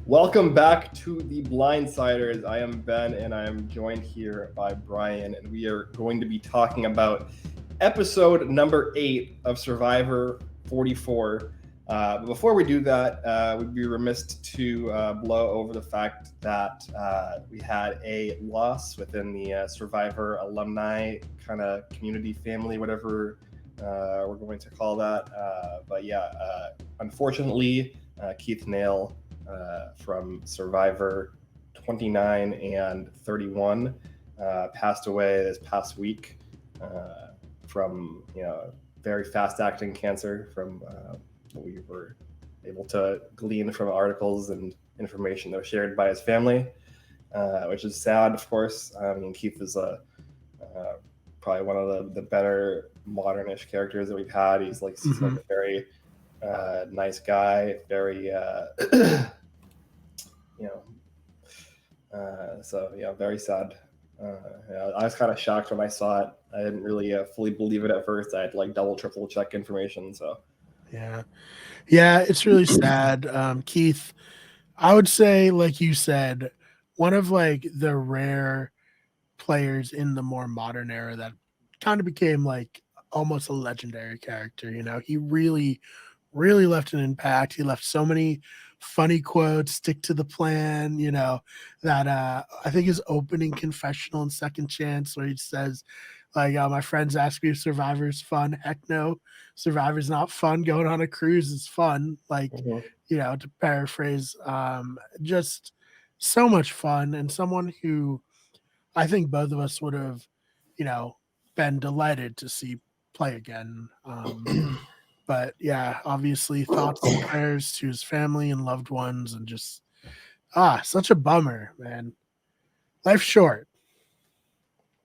Welcome back to the Blindsiders. I am Ben and I am joined here by Brian, and we are going to be talking about episode number 8 of Survivor 44. But before we do that, we'd be remiss to blow over the fact that we had a loss within the Survivor alumni kind of community family, whatever we're going to call that. Unfortunately, Keith Nail from Survivor 29 and 31 passed away this past week from very fast acting cancer from what we were able to glean from articles and information that was shared by his family, which is sad, of course. I mean, Keith is probably one of the better modernish characters that we've had. He's like a very nice guy, very very sad. I was kind of shocked when I saw it. I didn't really fully believe it at first. I had to like double, triple check information. So yeah, it's really sad. Keith, I would say, like you said, one of like the rare players in the more modern era that kind of became like almost a legendary character. He really left an impact. He left so many funny quotes, stick to the plan, that I think his opening confessional in Second Chance where he says, like, my friends ask me if Survivor's fun. Heck no, Survivor's not fun. Going on a cruise is fun. Like, to paraphrase, just so much fun, and someone who I think both of us would have, been delighted to see play again. But yeah, obviously thoughts and prayers to his family and loved ones, and just such a bummer, man. Life's short.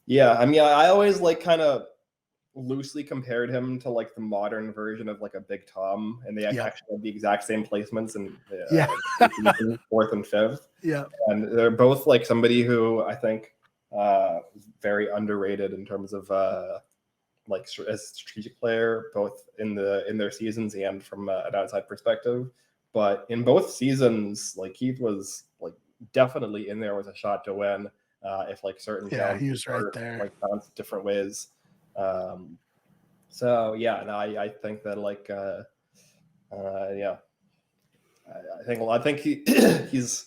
Yeah, I mean, I always like kind of loosely compared him to like the modern version of like a Big Tom, and they actually have the exact same placements in fourth and fifth. Yeah, and they're both like somebody who I think very underrated in terms of like as a strategic player, both in their seasons and from an outside perspective. But in both seasons, like Keith was like definitely in there with a shot to win if like certain he was right there, like bounced different ways. I think that like I think he's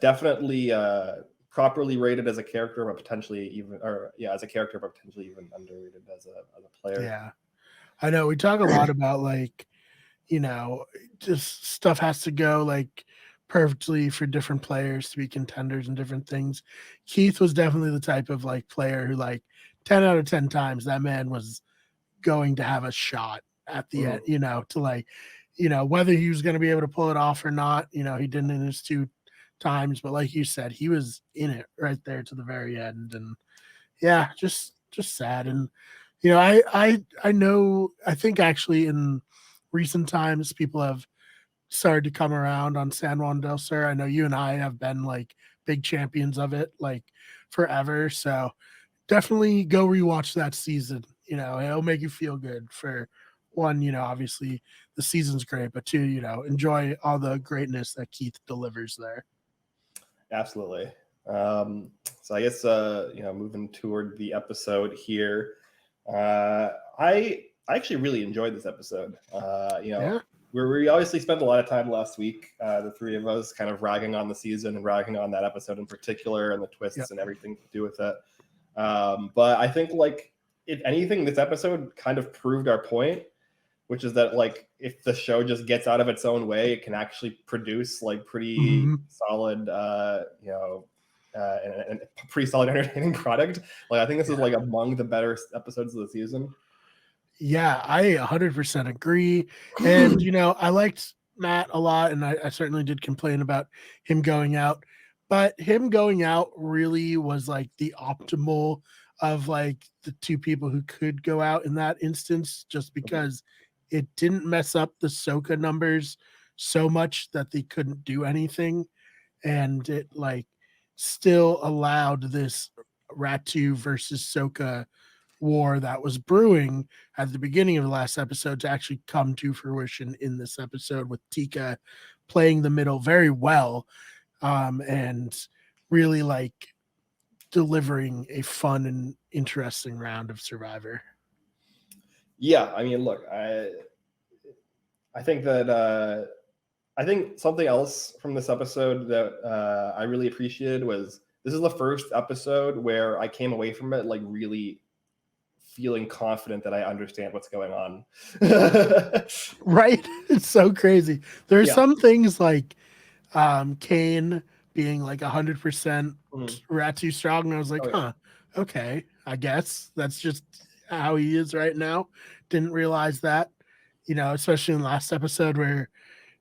definitely properly rated as a character, but potentially even underrated as a player. Yeah, I know we talk a lot about like, just stuff has to go like perfectly for different players to be contenders and different things. Keith was definitely the type of like player who like 10 out of 10 times that man was going to have a shot at the end, to like, whether he was going to be able to pull it off or not. He didn't in his 2 times, but like you said, he was in it right there to the very end. And yeah, just sad. And I know, I think actually in recent times people have started to come around on San Juan del Sur. I know you and I have been like big champions of it like forever, so definitely go rewatch that season. It'll make you feel good. For one, obviously the season's great, but 2, enjoy all the greatness that Keith delivers there. Absolutely. So I guess moving toward the episode here, I actually really enjoyed this episode. We obviously spent a lot of time last week, the 3 of us, kind of ragging on the season and ragging on that episode in particular and the twists and everything to do with it. But I think, like, if anything, this episode kind of proved our point, which is that, like, if the show just gets out of its own way, it can actually produce like pretty solid, and pretty solid, entertaining product. Like, I think this is like among the better episodes of the season. Yeah, I 100% agree. And, I liked Matt a lot, and I certainly did complain about him going out. But him going out really was like the optimal of like the 2 people who could go out in that instance, just because it didn't mess up the Soka numbers so much that they couldn't do anything. And it like still allowed this Ratu versus Soka war that was brewing at the beginning of the last episode to actually come to fruition in this episode, with Tika playing the middle very well, and really like delivering a fun and interesting round of Survivor. Yeah, I mean, look, I think that I think something else from this episode that I really appreciated was this is the first episode where I came away from it like really feeling confident that I understand what's going on. Right? It's so crazy. There's Yeah. some things like Kane being like 100% Mhm. Ratu strong, and I was like, Oh yeah. huh, okay, I guess that's just how he is right now. Didn't realize that, especially in the last episode where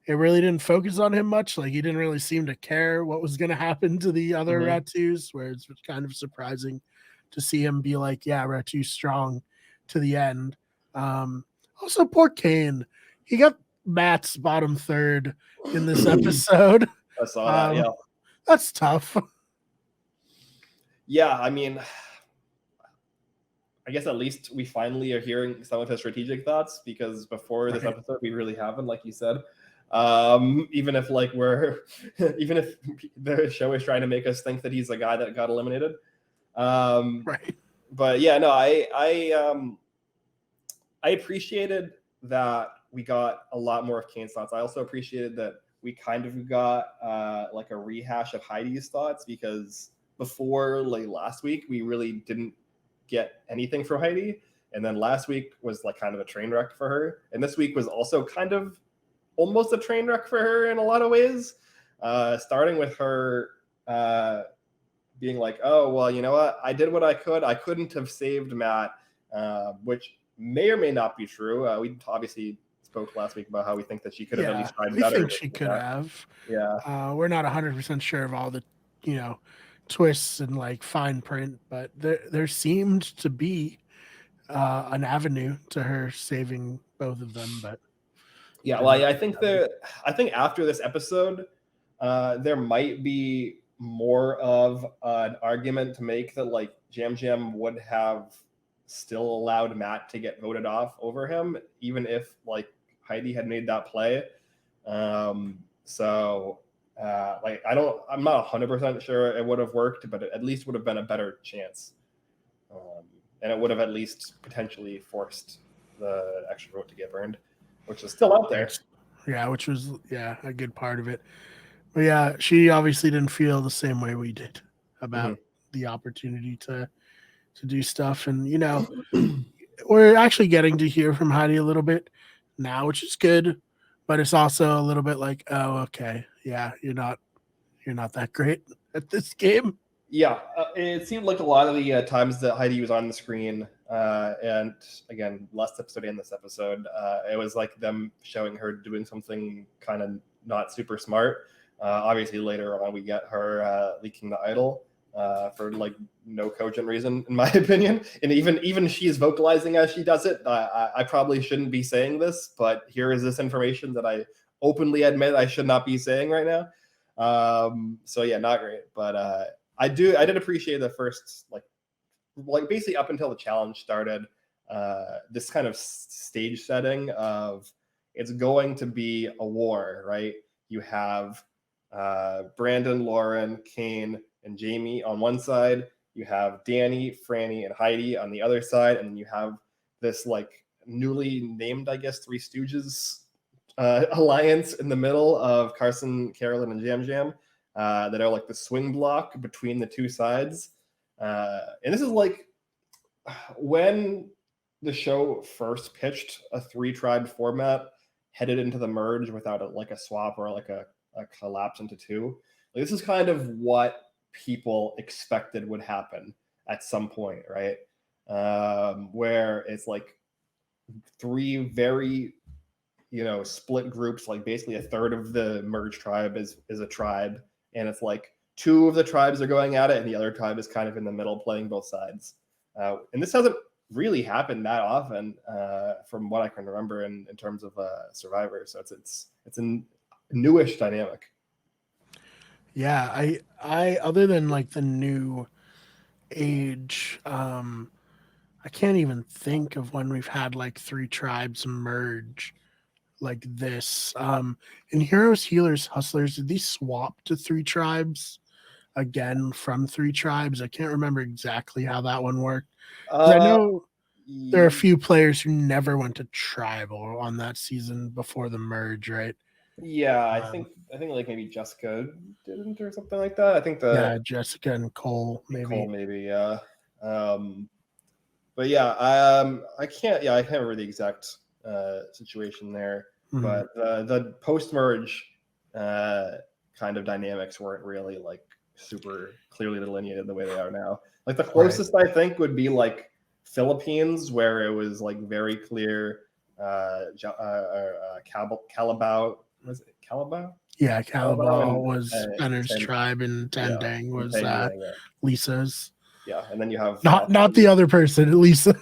it really didn't focus on him much. Like he didn't really seem to care what was going to happen to the other Mhm. Ratus, where it's kind of surprising to see him be like, yeah, Ratu's strong to the end. Also, poor Kane. He got Matt's bottom third in this episode. I saw that. Yeah. That's tough. Yeah. I mean, I guess at least we finally are hearing some of his strategic thoughts because before this Right. episode, we really haven't, like you said. Even if like even if the show is trying to make us think that he's the guy that got eliminated. Right. But yeah, no, I appreciated that we got a lot more of Kane's thoughts. I also appreciated that we kind of got like a rehash of Heidi's thoughts because before like last week we really didn't get anything from Heidi, and then last week was like kind of a train wreck for her, and this week was also kind of almost a train wreck for her in a lot of ways. Starting with her being like, "Oh well, you know what? I did what I could. I couldn't have saved Matt," which may or may not be true. We obviously spoke last week about how we think that she could have at least tried we better. think she could have. Yeah. We're not 100% sure of all the, twists and like fine print, but there seemed to be an avenue to her saving both of them. But Yeah, well, I think after this episode, there might be more of an argument to make that like Jam Jam would have still allowed Matt to get voted off over him, even if like Heidi had made that play. So like I'm not 100% sure it would have worked, but it at least would have been a better chance. And it would have at least potentially forced the extra vote to get burned, which is still out there. Yeah, which was a good part of it. But yeah, she obviously didn't feel the same way we did about the opportunity to do stuff. And we're actually getting to hear from Heidi a little bit now, which is good. But it's also a little bit like, oh, okay, yeah, you're not that great at this game. Yeah, it seemed like a lot of the times that Heidi was on the screen, and again, last episode and this episode, it was like them showing her doing something kind of not super smart. Obviously, later on, we get her leaking the idol for like no cogent reason, in my opinion. And even she's vocalizing as she does it. I probably shouldn't be saying this, but here is this information that I openly admit I should not be saying right now. So yeah, not great, but I did appreciate the first like basically up until the challenge started, this kind of stage setting of it's going to be a war, right? You have Brandon, Lauren, Kane, and Jamie on one side. You have Danny, Franny, and Heidi on the other side, and then you have this like newly named, I guess, Three Stooges alliance in the middle of Carson, Carolyn, and Jam Jam. That are like the swing block between the two sides. And this is like when the show first pitched a 3-tribe format headed into the merge without a swap or like a collapse into two. Like, this is kind of what people expected would happen at some point, right? Where it's like three very split groups, like basically a third of the merge tribe is a tribe, and it's like two of the tribes are going at it and the other tribe is kind of in the middle playing both sides. And this hasn't really happened that often from what I can remember in terms of Survivor. So it's a newish dynamic. Yeah, I other than like the new age, I can't even think of when we've had like three tribes merge like this. In Heroes, Healers, Hustlers, did these swap to 3 tribes again from 3 tribes? I can't remember exactly how that one worked. 'Cause I know there are a few players who never went to tribal on that season before the merge, right? Yeah, I think like maybe Jessica didn't or something like that. I think Jessica and Cole maybe, yeah. But yeah, I can't remember the exact situation there. Mhm. But the post merge kind of dynamics weren't really like super clearly delineated the way they are now. Like the closest I think would be like Philippines, where it was like very clear. Calabao, was it Calabao? Yeah, Calabao was Benner's Ten, tribe, and Tandang was Lisa's. Yeah, and then you have not the other person, Lisa,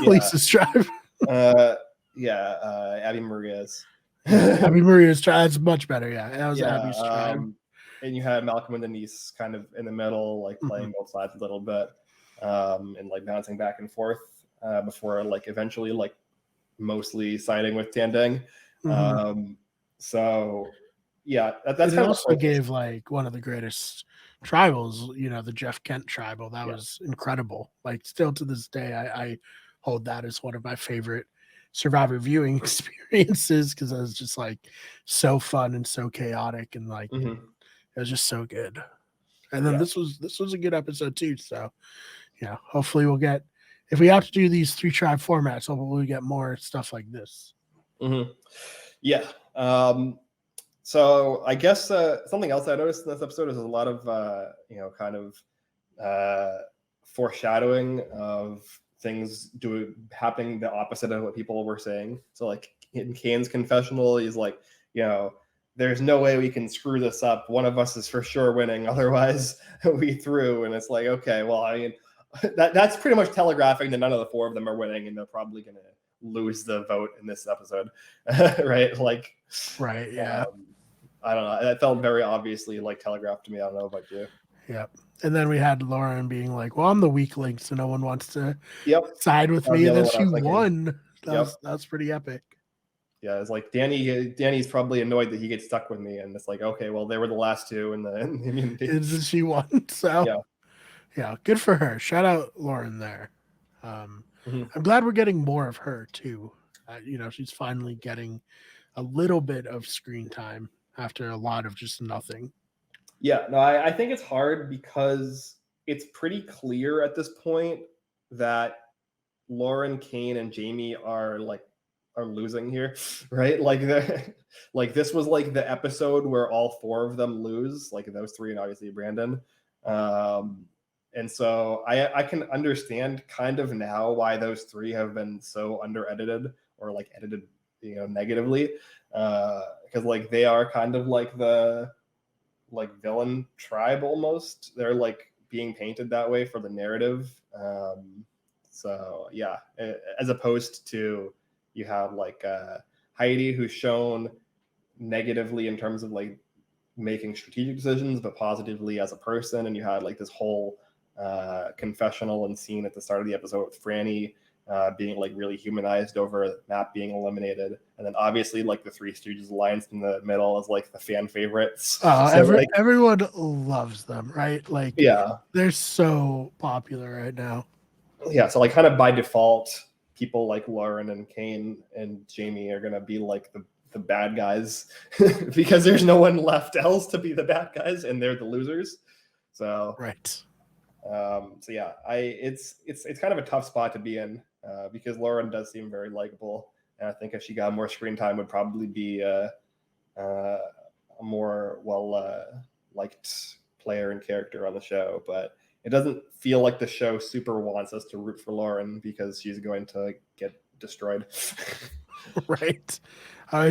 Lisa's tribe. Abby Maria's. Abby Maria's tribe is much better. Yeah, that was Abby's tribe. And you had Malcolm and Denise kind of in the middle, like playing both sides a little bit, and like bouncing back and forth before like eventually like mostly siding with Tandang. So yeah, that's it also gave like one of the greatest tribals, the Jeff Kent tribal. That was incredible. Like still to this day, I hold that as one of my favorite Survivor viewing experiences because it was just like so fun and so chaotic and like it was just so good. And then this was a good episode too. So hopefully we'll get, if we have to do these 3 tribe formats, hopefully we get more stuff like this. Yeah. So I guess something else I noticed in this episode is a lot of kind of foreshadowing of things happening the opposite of what people were saying. So like in Kane's confessional, he's like, there's no way we can screw this up. One of us is for sure winning, otherwise we threw. And it's like, okay, well, I mean, that's pretty much telegraphing that none of the 4 of them are winning, and they're probably going to lose the vote in this episode, right? Like, right, yeah. I don't know. That felt very obviously like telegraphed to me. I don't know about you. Yep. And then we had Lauren being like, well, I'm the weak link, so no one wants to side with me. And then she won. That's pretty epic. Yeah, it's like Danny's probably annoyed that he gets stuck with me. And it's like, okay, well, they were the last 2 in the immunity. And she won. So yeah, good for her. Shout out Lauren there. I'm glad we're getting more of her too. She's finally getting a little bit of screen time after a lot of just nothing. Yeah, no, I think it's hard because it's pretty clear at this point that Lauren, Kane, and Jamie are losing here, right? Like this was like the episode where all 4 of them lose, like those 3 and obviously Brandon. And so I can understand kind of now why those 3 have been so under edited or like edited, negatively, because like they are kind of like the villain tribe almost. They're like being painted that way for the narrative. So yeah, as opposed to you have like Heidi, who's shown negatively in terms of like making strategic decisions, but positively as a person. And you had like this whole confessional and scene at the start of the episode with Franny being like really humanized over Matt being eliminated. And then obviously like the 3 Stooges alliance in the middle is like the fan favorites. Everyone loves them, right? Like, they're so popular right now. Yeah, so like kind of by default, people like Lauren and Kane and Jamie are gonna be like the bad guys because there's no one left else to be the bad guys, and they're the losers. So right. So yeah, it's kind of a tough spot to be in because Lauren does seem very likable, and I think if she got more screen time, would probably be a more liked player and character on the show. But it doesn't feel like the show super wants us to root for Lauren because she's going to get destroyed. Right.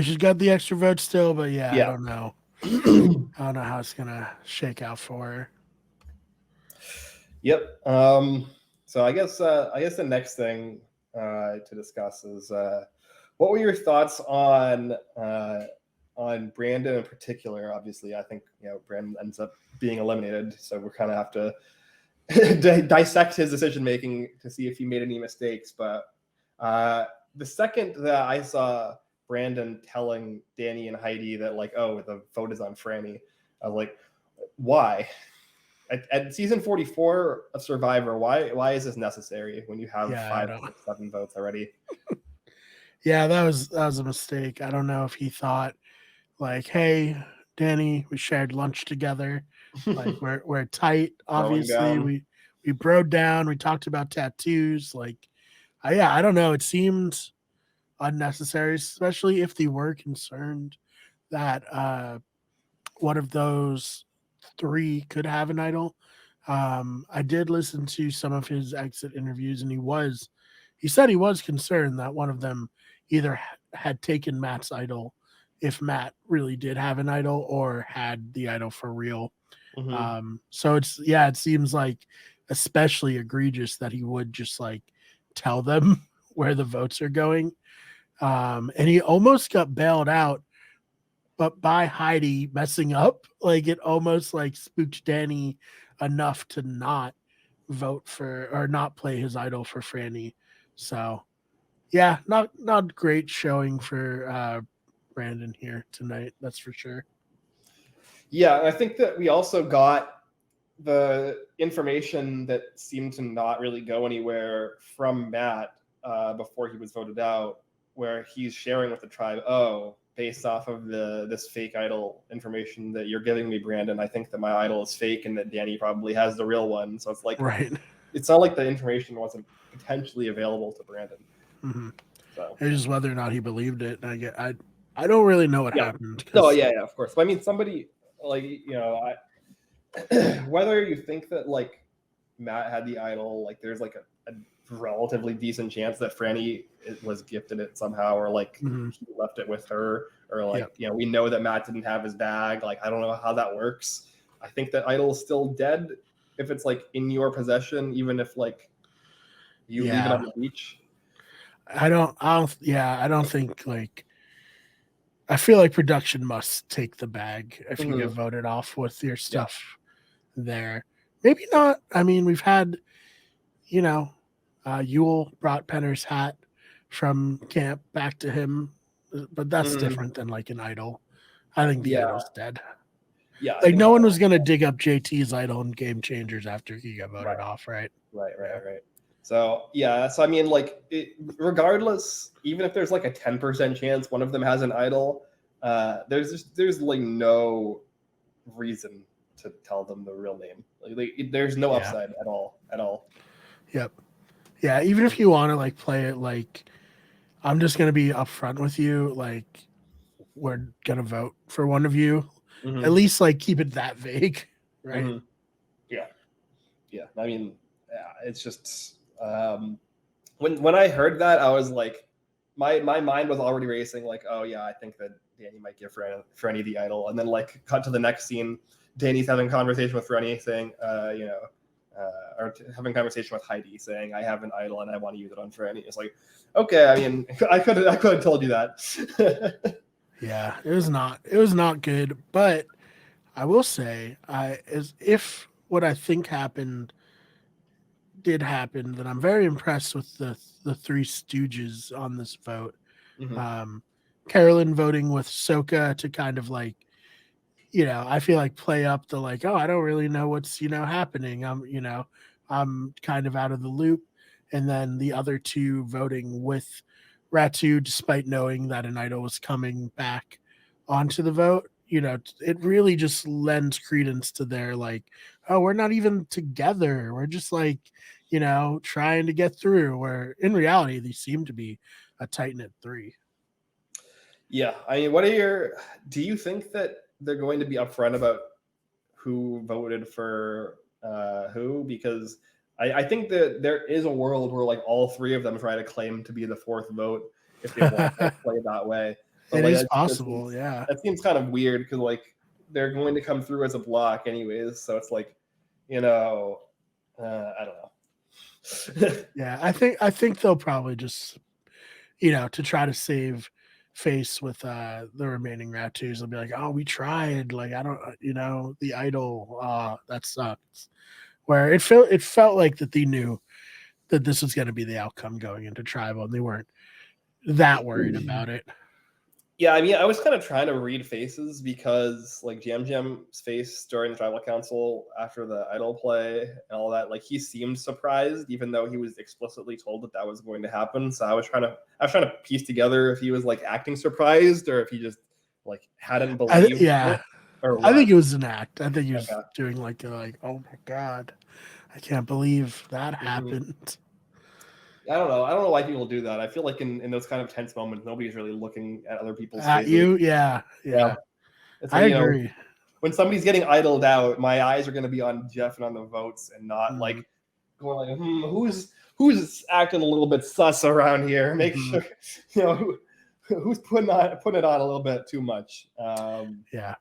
She's got the extra vote still, but I don't know. I don't know how it's gonna shake out for her. Yep. So I guess the next thing to discuss is what were your thoughts on Brandon in particular? Obviously, I think Brandon ends up being eliminated, so we kind of have to dissect his decision making to see if he made any mistakes. But the second that I saw Brandon telling Danny and Heidi that like, oh, the vote is on Franny. I was like, why? At season 44 of Survivor, why is this necessary when you have 5, 6, 7 votes already? Yeah, that was a mistake. I don't know if he thought like, hey, Danny, we shared lunch together. Like we're tight. Obviously, we broed down. We talked about tattoos. Like, I don't know. It seemed unnecessary, especially if they were concerned that one of those 3 could have an idol. I did listen to some of his exit interviews, and he said he was concerned that one of them either had taken Matt's idol, if Matt really did have an idol, or had the idol for real. So it seems like especially egregious that he would just like tell them where the votes are going. And he almost got bailed out, but by Heidi messing up, like it almost like spooked Danny enough to not vote for or not play his idol for Franny. So yeah, not great showing for Brandon here tonight, that's for sure. Yeah, I think that we also got the information that seemed to not really go anywhere from Matt before he was voted out, where he's sharing with the tribe, oh, based off of this fake idol information that you're giving me, Brandon, I think that my idol is fake and that Danny probably has the real one. So it's like, right. It's not like the information wasn't potentially available to Brandon. Mm-hmm. So it's just whether or not he believed it. And I don't really know what happened. No, yeah, of course. But I mean, somebody like, whether you think that like Matt had the idol, like there's like a relatively decent chance that Franny was gifted it somehow, or like he left it with her, or like we know that Matt didn't have his bag. Like I don't know how that works. I think that idol is still dead if it's like in your possession, even if like you leave it on the beach. I don't think like. I feel like production must take the bag if you get voted off with your stuff there. Maybe not. I mean, we've had, Yule brought Penner's hat from camp back to him, but that's different than like an idol. I think the idol's dead. Yeah. Like no one was going to dig up JT's idol in Game Changers after he got voted off, right? Right. So, so I mean, like, regardless, even if there's like a 10% chance one of them has an idol, there's like no reason to tell them the real name. Like there's no upside at all. Yep. Yeah, even if you want to like play it like, I'm just going to be upfront with you, like, we're going to vote for one of you. At least like keep it that vague, right? Yeah. I mean, it's just... when I heard that, I was like, my mind was already racing. Like, oh yeah, I think that Danny might give Franny the idol, and then like cut to the next scene. Danny's having a conversation with Franny, saying, or having a conversation with Heidi, saying, "I have an idol and I want to use it on Franny." It's like, okay, I mean, I could have told you that. Yeah, it was not good, but I will say, if what I think did happen, then I'm very impressed with the 3 stooges on this vote. Carolyn voting with Soka to kind of like, I feel like play up the like, oh, I don't really know what's happening. I'm kind of out of the loop. And then the other 2 voting with Ratu, despite knowing that an idol was coming back onto the vote. It really just lends credence to their like, oh, we're not even together. We're just like, trying to get through, where in reality, they seem to be a tight-knit 3. Yeah. I mean, do you think that they're going to be upfront about who voted for who? Because I think that there is a world where like all 3 of them try to claim to be the 4th vote if they want to play that way. But it is possible, yeah. That seems kind of weird because like they're going to come through as a block anyways. So it's like, I don't know. Yeah, I think they'll probably just, to try to save face with the remaining Ratus, they'll be like, oh, we tried. Like, I don't, the idol, that sucks. Where it felt like that they knew that this was going to be the outcome going into tribal, and they weren't that worried about it. Yeah, I mean, I was kind of trying to read faces because, like, Jam Jam's face during the tribal council after the idol play and all that, like, he seemed surprised, even though he was explicitly told that that was going to happen. So I was trying to piece together if he was like acting surprised or if he just like hadn't believed it Yeah, or I think what. it was an act. I think he was Okay. doing like oh my god, I can't believe that Mhm. happened. I don't know. I don't know why people do that. I feel like in those kind of tense moments, nobody's really looking at other people's At faces. you, yeah, Yeah, yeah, it's I like agree. when somebody's getting idled out, my eyes are going to be on Jeff and on the votes, and not like Mhm, going like, who's acting a little bit sus around here. Make mhm. sure who's putting it on a little bit too much. Yeah.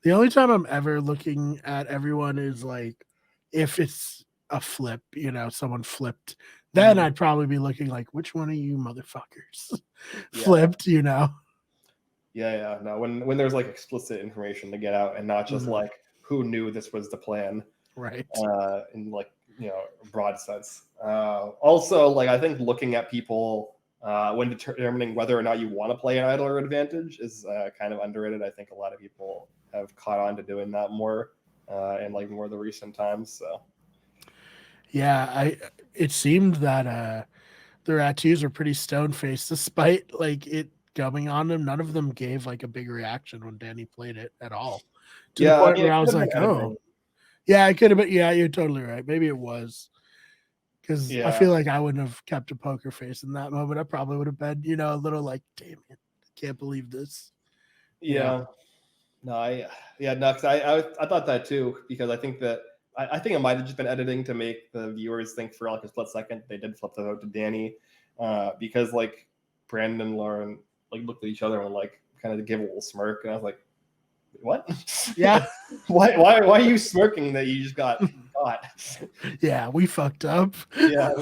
The only time I'm ever looking at everyone is like if it's a flip, someone flipped. Then Mhm. I'd probably be looking like, which one of you motherfuckers Yeah, flipped? yeah. No, when there's like explicit information to get out, and not just Mhm. like who knew this was the plan. Right. In like broad sense. Also, like I think looking at people when determining whether or not you want to play an idol or advantage is kind of underrated. I think a lot of people have caught on to doing that more in like more of the recent times. So Yeah, it seemed that the Ratus were pretty stone faced despite like it coming on them. None of them gave like a big reaction when Danny played it at all. To the yeah, I point mean where it I could was have been like, editing. oh, yeah, it could have been. Yeah, you're totally right. Maybe it was. Because I Yeah, feel like I wouldn't have kept a poker face in that moment. I probably would have been, a little like, damn it, I can't believe this. Yeah. yeah. No, yeah, no, because I thought that too, because I think that I think it might have just been editing to make the viewers think for like a split second they did flip the vote to Danny, because like Brandon and Lauren like looked at each other and like kind of give a little smirk, and I was like, what? Yeah. why are you smirking that you just got caught? Yeah. We fucked up. Yeah.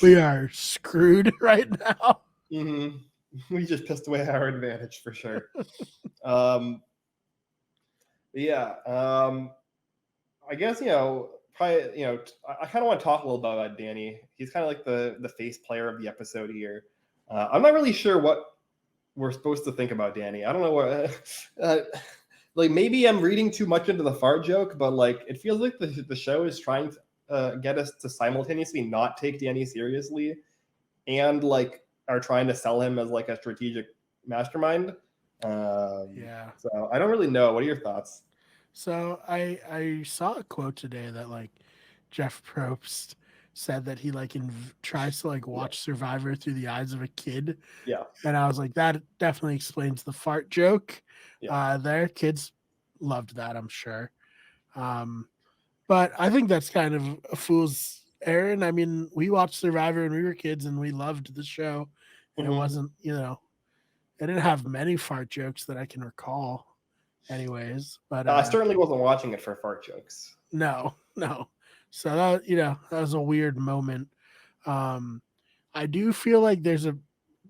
We are screwed right now. Mm-hmm. We just pissed away our advantage for sure. Um, yeah. I guess probably I kind of want to talk a little bit about Danny. He's kind of like the face player of the episode here. I'm not really sure what we're supposed to think about Danny. I don't know what. Like maybe I'm reading too much into the fart joke, but like it feels like the show is trying to get us to simultaneously not take Danny seriously and like are trying to sell him as like a strategic mastermind. Yeah. So I don't really know. What are your thoughts? So I saw a quote today that like Jeff Probst said that he like tries to like Yeah, watch Survivor through the eyes of a kid, yeah, and I was like, that definitely explains the fart joke. yeah. Their kids loved that, I'm sure. Um, but I think that's kind of a fool's errand. I mean, we watched Survivor when we were kids, and we loved the show, and it Mm-hmm. wasn't, it didn't have many fart jokes that I can recall, anyways. But I certainly wasn't watching it for fart jokes. no, no. So that was a weird moment. Um, I do feel like there's a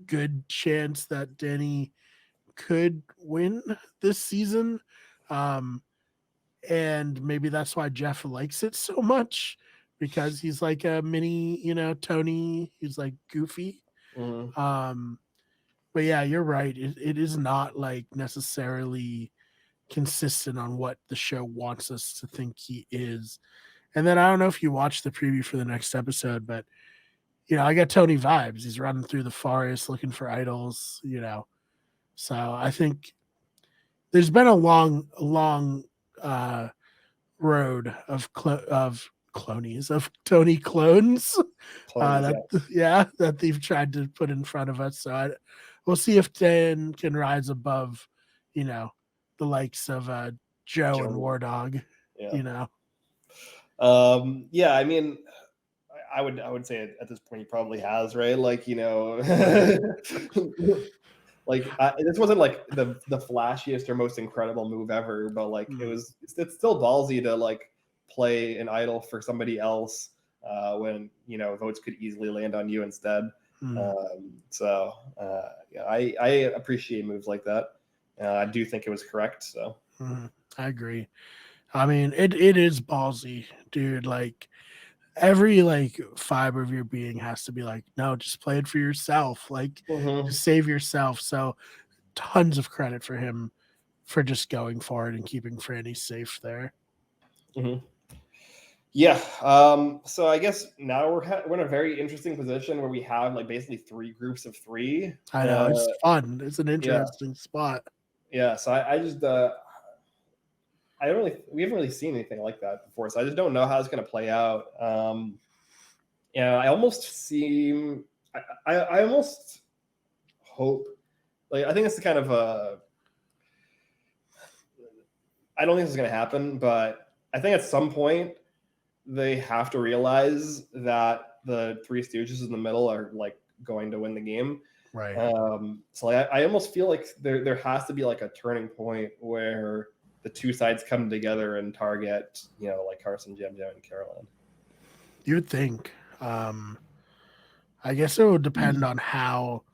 good chance that Denny could win this season. Um, and maybe that's why Jeff likes it so much because he's like a mini, Tony. He's like goofy. Mm-hmm. Um, but yeah, you're right. It is not like necessarily consistent on what the show wants us to think he is. And then I don't know if you watched the preview for the next episode, but I got Tony vibes. He's running through the forest looking for idols. So I think there's been a long uh, road of clonies of Tony clones Clones, that yes. that they've tried to put in front of us. So we'll see if Dan can rise above, the likes of Joe and Joe. War Dog. Yeah. You know, Yeah. I mean, I would say at this point he probably has, right? Like right? like this wasn't like the flashiest or most incredible move ever, but like Mm, it's still ballsy to like play an idol for somebody else when votes could easily land on you instead. mm, Yeah, I appreciate moves like that. I do think it was correct. So I agree. I mean, it is ballsy, dude. Like every like fiber of your being has to be like, no, just play it for yourself. Like, Mm-hmm. just save yourself. So tons of credit for him for just going for it and keeping Franny safe there. Mm-hmm. Yeah. So I guess now we're in a very interesting position where we have like basically 3 groups of 3. I know it's fun. It's an Yeah. interesting spot. Yeah. So I just we haven't really seen anything like that before. So I just don't know how it's going to play out. I almost seem I almost hope, like, I think it's kind of I don't think this is going to happen, but I think at some point they have to realize that the Three Stooges in the middle are like going to win the game. Right. So I almost feel like there has to be like a turning point where the two sides come together and target, like Carson, Jam Jam, and Carolyn. You would think. I guess it would depend on how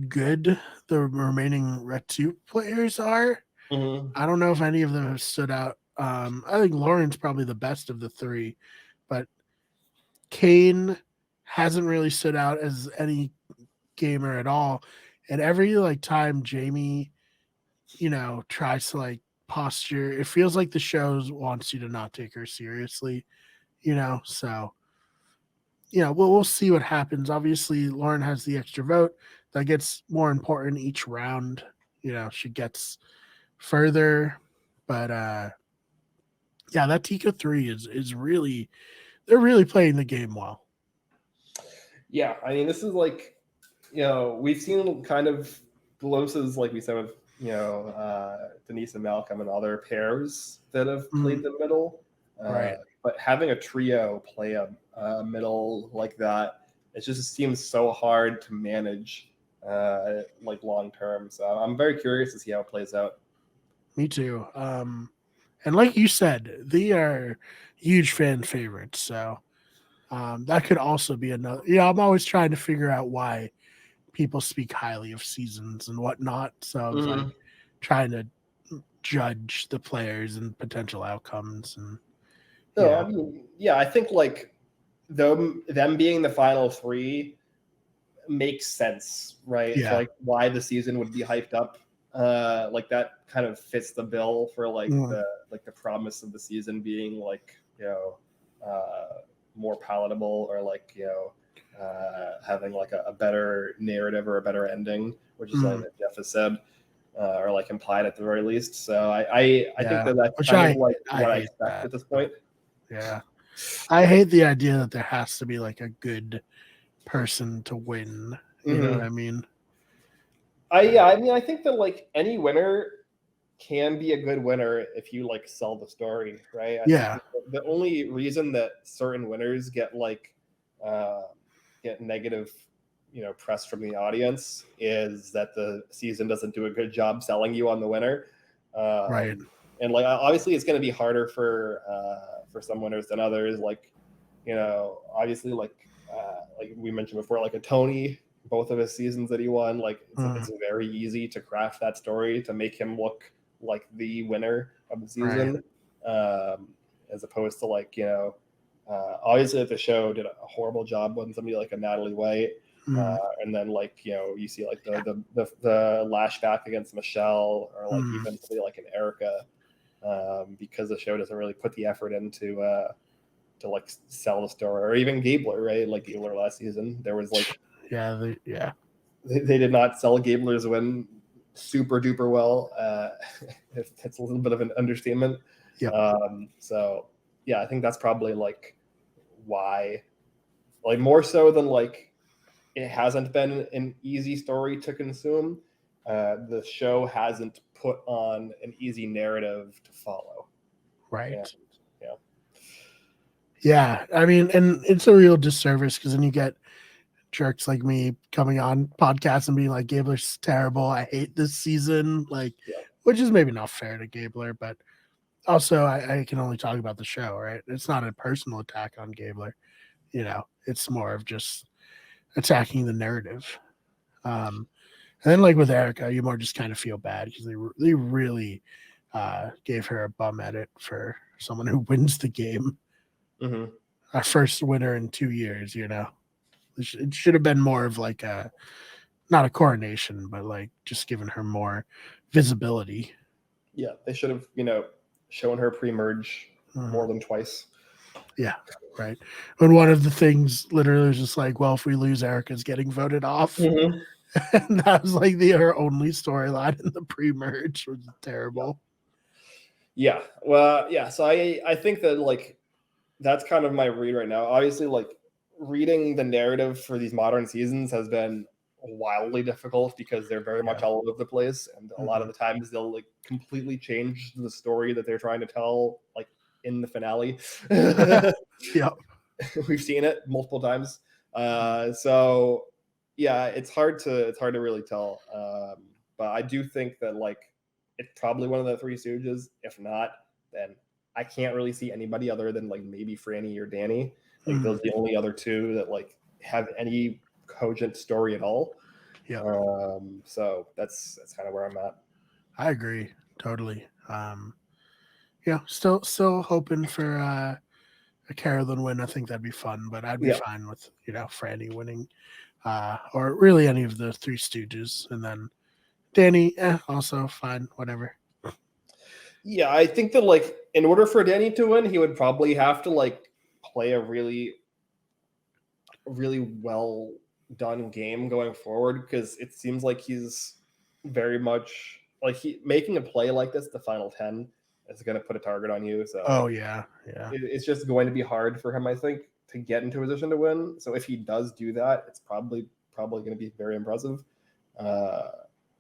good the remaining Red 2 players are. Mm-hmm. I don't know if any of them have stood out. I think Lauren's probably the best of the 3, but Kane hasn't really stood out as any gamer at all. And every like time Jamie, tries to like posture, it feels like the show wants you to not take her seriously, So, we'll see what happens. Obviously, Lauren has the extra vote that gets more important each round. She gets further, but that Tika 3 is really, they're really playing the game well. Yeah, I mean, this is like, we've seen kind of glimpses, like we said, with Denise and Malcolm and other pairs that have played the middle. Right. But having a trio play a middle like that, it just seems so hard to manage, like long term. So I'm very curious to see how it plays out. Me too. And like you said, they are huge fan favorites. So that could also be another. I'm always trying to figure out why people speak highly of seasons and whatnot. So I was like trying to judge the players and potential outcomes. And No, I mean, yeah, I think like them being the final 3 makes sense, right? Yeah. For like why the season would be hyped up. Like that kind of fits the bill for like the promise of the season being like, more palatable, or like, having like a better narrative or a better ending, which is something that Jeff has said, or like implied at the very least. So I think that's kind of like what I expect at this point. Yeah. I hate the idea that there has to be like a good person to win. You know what I mean? I mean, I think that like any winner can be a good winner if you like sell the story, right? I think the only reason that certain winners get like get negative, press from the audience is that the season doesn't do a good job selling you on the winner. Right. And like obviously it's going to be harder for some winners than others. Like, obviously like we mentioned before, like a Tony, both of his seasons that he won, like it's very easy to craft that story to make him look like the winner of the season, as opposed to like, obviously if the show did a horrible job when somebody like a Natalie White, and then like, you see like the lashback against Michelle, or like even somebody like an Erica, because the show doesn't really put the effort into to like sell the story, or even Gabler, right? Like Gabler last season, there was like they did not sell Gabler's win super duper well. It's a little bit of an understatement. So yeah, I think that's probably like why, like more so than like it hasn't been an easy story to consume. The show hasn't put on an easy narrative to follow. Right. Yeah. I mean, and it's a real disservice because then you get jerks like me coming on podcasts and being like, Gabler's terrible. I hate this season. Like, which is maybe not fair to Gabler, but also I can only talk about the show, right? It's not a personal attack on Gabler. It's more of just attacking the narrative. And then like with Erica, you more just kind of feel bad because they really gave her a bum edit for someone who wins the game. our first winner in 2 years. It should have been more of like not a coronation, but like just giving her more visibility. Yeah, they should have, shown her pre-merge more than twice. Yeah, right. And one of the things literally was just like, well, if we lose, Erica's getting voted off. Mm-hmm. And that was like her only storyline in the pre-merge, which is terrible. Yeah. Well, yeah. So I think that like that's kind of my read right now. Obviously, like reading the narrative for these modern seasons has been wildly difficult because they're very much all over the place, and a lot of the times they'll like completely change the story that they're trying to tell, like in the finale. Yeah, we've seen it multiple times. So yeah, it's hard to really tell. But I do think that like it's probably one of the Three Stooges. If not, then I can't really see anybody other than like maybe Franny or Danny. Like those are the only other two that like have any cogent story at all. Yeah. So that's kind of where I'm at. I agree totally. Yeah, still hoping for a Carolyn win. I think that'd be fun, but I'd be fine with Franny winning, or really any of the Three Stooges, and then Danny, also fine, whatever. Yeah, I think that like in order for Danny to win, he would probably have to like play a really, really well done game going forward, because it seems like he's very much like making a play like this, the final 10 is going to put a target on you. So it's just going to be hard for him, I think, to get into a position to win. So if he does do that, it's probably going to be very impressive.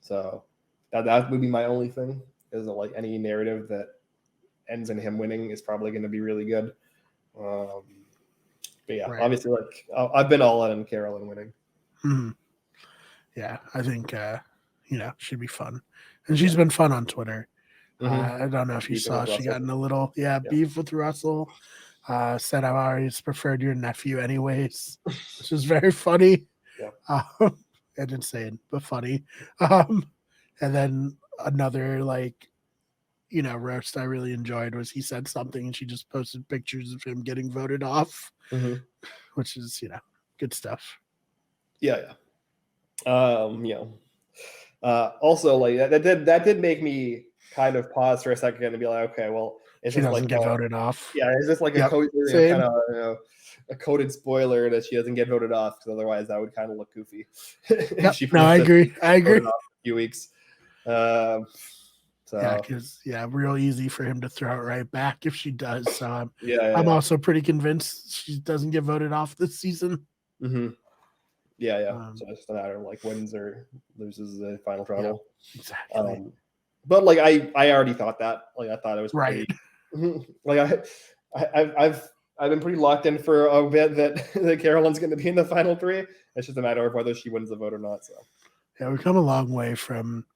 So that would be my only thing, is that like any narrative that ends in him winning is probably going to be really good. But yeah, obviously, like I've been all in on Carolyn winning. Mm-hmm. Yeah, I think should be fun, and she's been fun on Twitter. I don't know if you saw, she got in a little beef with Russell. Said I've always preferred your nephew anyways, which is very funny. And insane, but funny. And then another roast I really enjoyed was he said something and she just posted pictures of him getting voted off, which is good stuff. Also, like that did make me kind of pause for a second and be like, okay, well, she doesn't get voted off. Yeah, is this like a coded spoiler that she doesn't get voted off? Because otherwise, that would kind of look goofy. I agree. A few weeks. Because real easy for him to throw it right back if she does. So I'm also pretty convinced she doesn't get voted off this season. So it's just a matter of like wins or loses the final trial. Exactly. But like I already thought that. Like I thought it was right. Like I've been pretty locked in for a bit that Carolyn's going to be in the final three. It's just a matter of whether she wins the vote or not. So yeah, we've come a long way from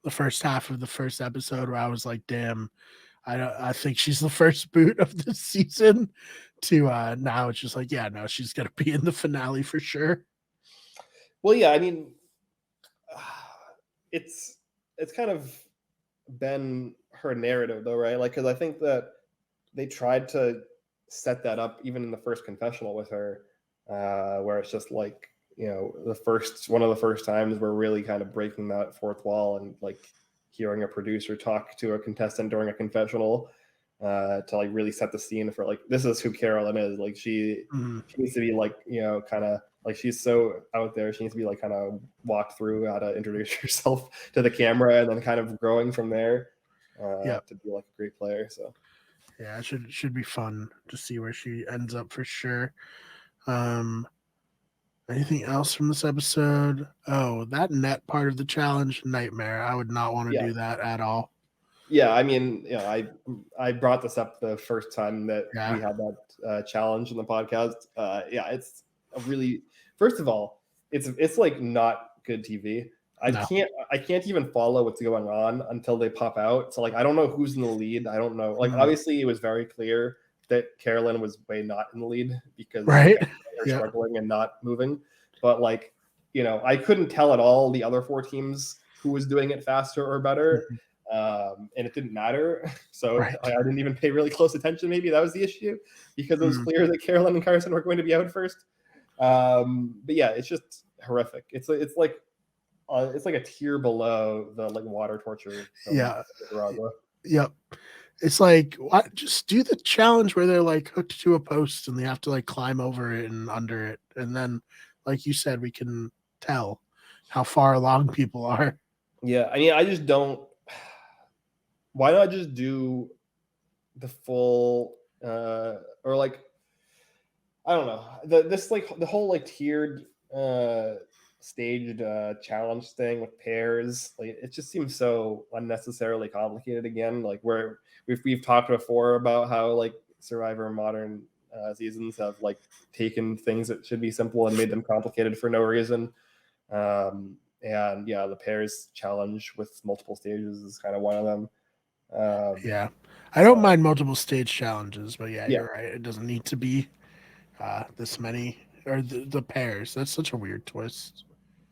the first half of the first episode where I was like, damn, I think she's the first boot of the season, to now it's just like, yeah, no, she's going to be in the finale for sure. Well, yeah, I mean, it's kind of been her narrative though, right? Like, because I think that they tried to set that up even in the first confessional with her, where it's just like, one of the first times we're really kind of breaking that fourth wall and like hearing a producer talk to a contestant during a confessional to like really set the scene for like, this is who Carolyn is. Like she needs to be like, kind of like, she's so out there. She needs to be like kind of walked through how to introduce herself to the camera and then kind of growing from there to be like a great player. So yeah, it should be fun to see where she ends up for sure. Anything else from this episode? Oh, that net part of the challenge, nightmare. I would not want to do that at all. Yeah, I mean, I brought this up the first time that we had that challenge in the podcast. It's a really, first of all, it's like not good TV. I can't even follow what's going on until they pop out. So like I don't know who's in the lead. I don't know. Like obviously it was very clear that Carolyn was way not in the lead because they're struggling and not moving. But like, I couldn't tell at all the other four teams who was doing it faster or better. and it didn't matter. So Right. I didn't even pay really close attention. Maybe that was the issue, because it was clear that Carolyn and Carson were going to be out first. But yeah, it's just horrific. It's like a tier below the like water torture from Nicaragua. Yep. It's like, what? Just do the challenge where they're like hooked to a post and they have to like climb over it and under it, and then, like you said, we can tell how far along people are. Yeah, I mean, I just don't. Why not just do the full, or like, I don't know, this like the whole like tiered staged challenge thing with pairs, like it just seems so unnecessarily complicated again. Like where we've talked before about how like Survivor modern seasons have like taken things that should be simple and made them complicated for no reason. And yeah, the pairs challenge with multiple stages is kind of one of them. Yeah, I don't mind multiple stage challenges, but yeah, Yeah. you're right. It doesn't need to be this many, or the pairs. That's such a weird twist.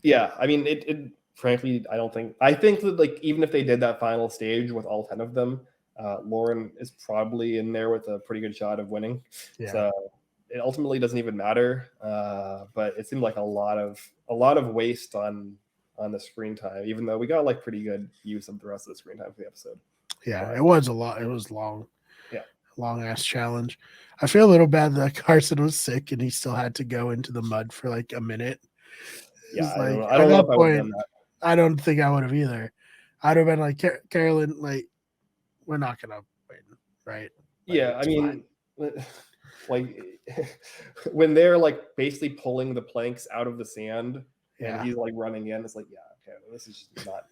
Yeah, I mean, it frankly, I think that like even if they did that final stage with all 10 of them, Lauren is probably in there with a pretty good shot of winning. Yeah. So it ultimately doesn't even matter. But it seemed like a lot of waste on the screen time, even though we got like pretty good use of the rest of the screen time for the episode. Yeah, it was a lot. It was long. Yeah. Long ass challenge. I feel a little bad that Carson was sick and he still had to go into the mud for like a minute. Yeah, It's I like, don't know at if that I would have point, done that. I don't think I would have either. I'd have been like, Carolyn, like, we're not gonna win, right? Like, Yeah, I it's mean, like when they're like basically pulling the planks out of the sand Yeah. and he's like running in, it's like, yeah, okay, well, this is just not.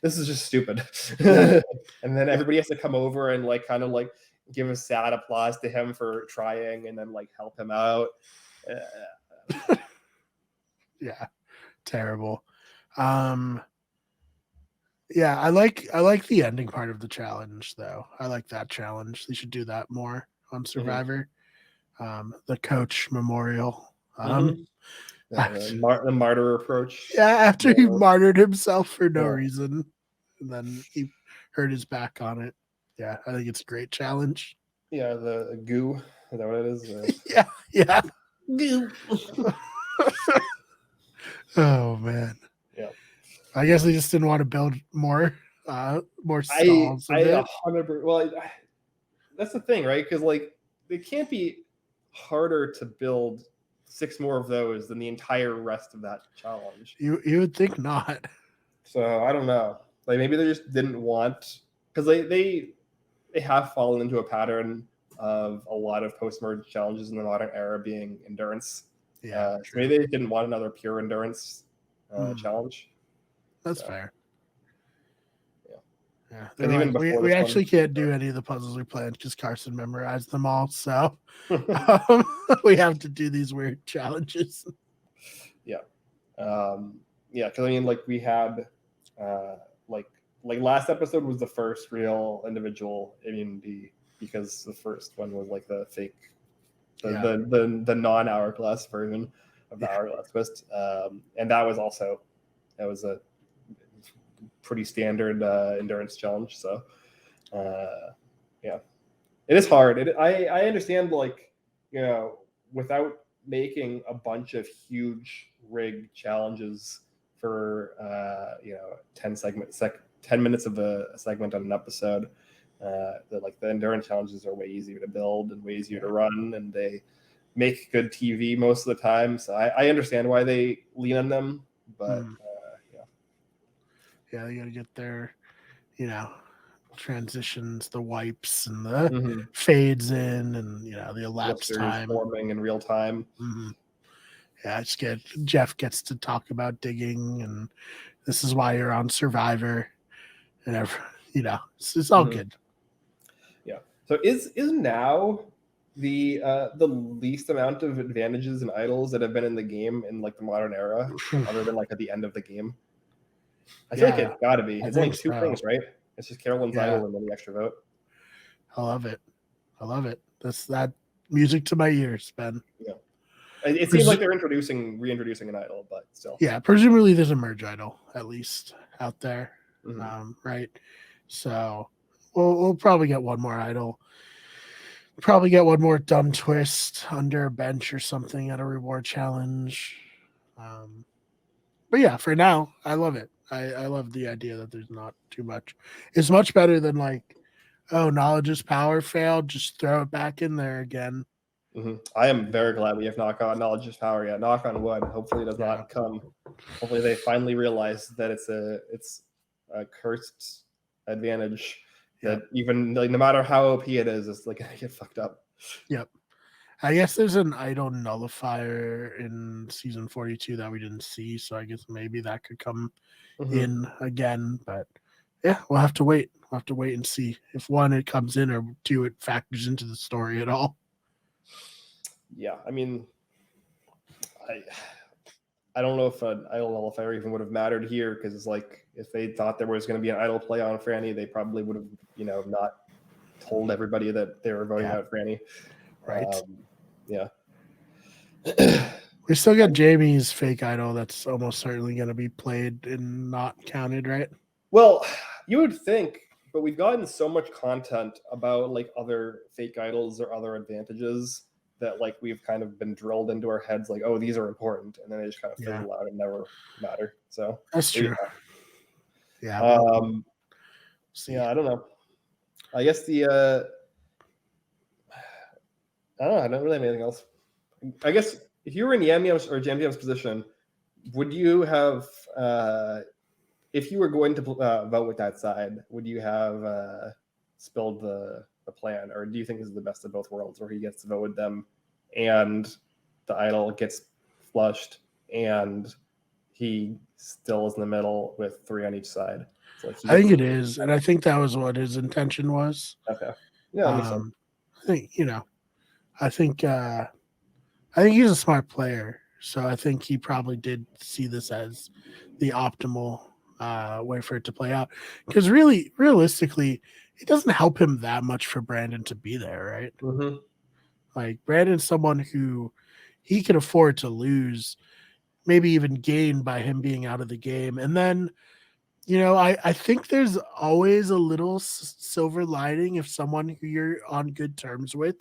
This is just stupid. And then everybody has to come over and like kind of like give a sad applause to him for trying and then like help him out. Yeah, terrible. Yeah, I like the ending part of the challenge though. I like that challenge. They should do that more on Survivor. The coach memorial. The martyr approach. Yeah, after he Yeah. martyred himself for no Yeah. reason, and then he hurt his back on it. Yeah, I think it's a great challenge. Yeah, the goo. Is that what it is? Yeah. Goo. Oh man. Yeah. I guess they just didn't want to build more stalls. I 100%. Well, that's the thing, right? Because like it can't be harder to build 6 more of those than the entire rest of that challenge. You would think not. So I don't know. Like maybe they just didn't want, because they have fallen into a pattern of a lot of post-merge challenges in the modern era being endurance. Yeah, so maybe they didn't want another pure endurance challenge. That's fair. Yeah, even like, before we this actually one, can't do any of the puzzles we planned because Carson memorized them all. So we have to do these weird challenges. Yeah. Because I mean, like we had like last episode was the first real individual immunity, because the first one was like the fake, the non-hourglass version of the hourglass twist, and that was a pretty standard endurance challenge. So yeah, it is hard. I understand, like, you know, without making a bunch of huge rig challenges for 10 minutes of a segment on an episode, the endurance challenges are way easier to build and way easier to run, and they make good TV most of the time. So I understand why they lean on them, but yeah, they got to get their, transitions, the wipes and the fades in, and the elapsed time forming in real time. Yeah, Jeff gets to talk about digging, and this is why you're on Survivor, and it's all good. Yeah. So is now the least amount of advantages and idols that have been in the game in like the modern era, other than like at the end of the game? I feel like it's got to be. It's only 2 things, right? It's just Carolyn's idol and then the extra vote. I love it. That's that music to my ears, Ben. Yeah. It seems like they're reintroducing an idol, but still. Yeah, presumably there's a merge idol at least out there. right? So we'll probably get one more idol. Probably get one more dumb twist under a bench or something at a reward challenge. But yeah, for now, I love it. I love the idea that there's not too much. It's much better than like, oh, knowledge is power failed. Just throw it back in there again. I am very glad we have not got knowledge is power yet. Knock on wood. Hopefully it does not come. Hopefully they finally realize that it's a cursed advantage that even like no matter how OP it is, it's like gonna get fucked up. Yep. I guess there's an idol nullifier in season 42 that we didn't see, so I guess maybe that could come in again. But yeah, we'll have to wait. We'll have to wait and see if one, it comes in, or two, it factors into the story at all. Yeah, I mean, I don't know if an idol nullifier even would have mattered here, because it's like if they thought there was going to be an idol play on Franny, they probably would have, not told everybody that they were voting out Franny. Right. Yeah. We still got Jamie's fake idol that's almost certainly going to be played and not counted, right? Well, you would think, but we've gotten so much content about like other fake idols or other advantages that like we've kind of been drilled into our heads like, oh, these are important, and then they just kind of fizzle out and never matter. So that's true. Yeah. I don't know. I guess I don't know. I don't really have anything else. I guess if you were in Yam-Yam's or Jam-Jam's position, would you have, if you were going to vote with that side, would you have spilled the plan, or do you think this is the best of both worlds, where he gets to vote with them and the idol gets flushed and he still is in the middle with 3 on each side? So like I think it is, and I think that was what his intention was. Okay. Yeah, I think I think he's a smart player, so I think he probably did see this as the optimal way for it to play out. Because really, realistically, it doesn't help him that much for Brandon to be there, right? Like Brandon's someone who he can afford to lose, maybe even gain by him being out of the game. And then, I think there's always a little silver lining if someone who you're on good terms with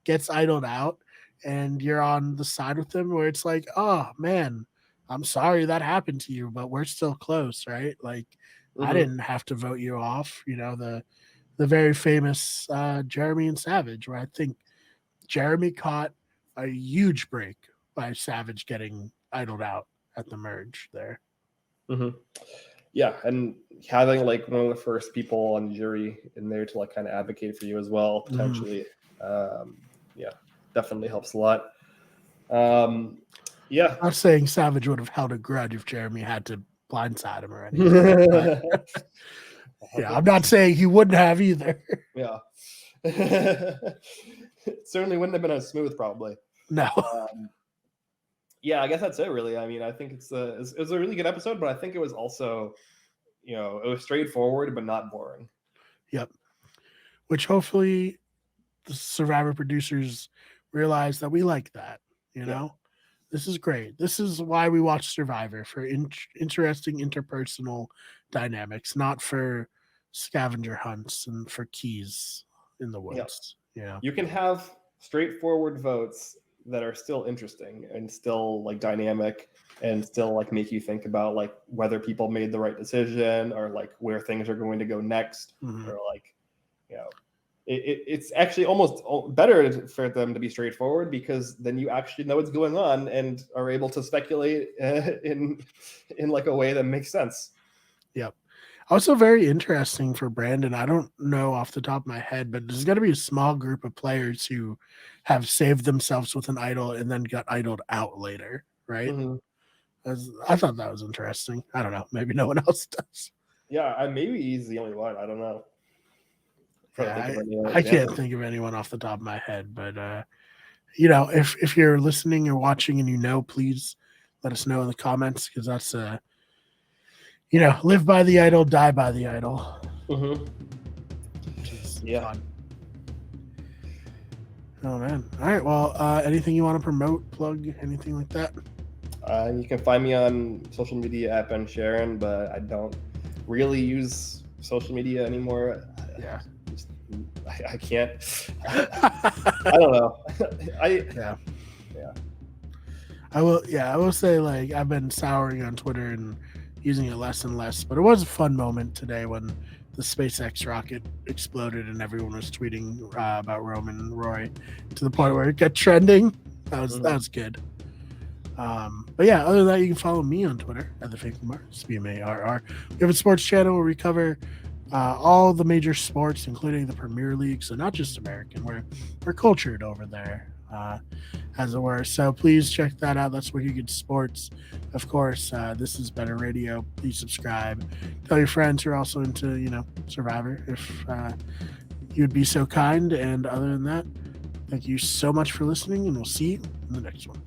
gets idled out and you're on the side with them, where it's like, oh man, I'm sorry that happened to you, but we're still close, right? Like I didn't have to vote you off. The very famous Jeremy and Savage, where I think Jeremy caught a huge break by Savage getting idled out at the merge there. Yeah, and having like one of the first people on the jury in there to like kind of advocate for you as well, potentially, definitely helps a lot. I'm not saying Savage would have held a grudge if Jeremy had to blindside him or anything. I'm not saying he wouldn't have either. Yeah. It certainly wouldn't have been as smooth, probably. No. I guess that's it, really. I mean, I think it was a really good episode, but I think it was also, it was straightforward, but not boring. Yep. Which hopefully the Survivor producers realize that we like that, This is great. This is why we watch Survivor, for interesting interpersonal dynamics, not for scavenger hunts and for keys in the woods. You can have straightforward votes that are still interesting and still like dynamic and still like make you think about like whether people made the right decision or like where things are going to go next, or like, it's actually almost better for them to be straightforward, because then you actually know what's going on and are able to speculate in like a way that makes sense. Yep. Also very interesting for Brandon. I don't know off the top of my head, but there's got to be a small group of players who have saved themselves with an idol and then got idled out later, right? I thought that was interesting. I don't know. Maybe no one else does. Yeah, maybe he's the only one. I don't know. I can't think of anyone off the top of my head, but if you're listening or watching and please let us know in the comments, because that's live by the idol, die by the idol. Fun. Oh man. All right. Well, anything you want to promote, plug, anything like that? You can find me on social media at Ben Sharon, but I don't really use social media anymore. Yeah. I can't. I don't know. Yeah. I will say, like, I've been souring on Twitter and using it less and less, but it was a fun moment today when the SpaceX rocket exploded and everyone was tweeting about Roman Roy to the point where it got trending. That was good. But yeah, other than that, you can follow me on Twitter at the Fake Marr, SPMARR. We have a sports channel where we cover all the major sports, including the Premier League. So not just American. We're cultured over there, as it were. So please check that out. That's where you get sports. Of course, this is Better Radio. Please subscribe. Tell your friends who are also into, Survivor, if you would be so kind. And other than that, thank you so much for listening, and we'll see you in the next one.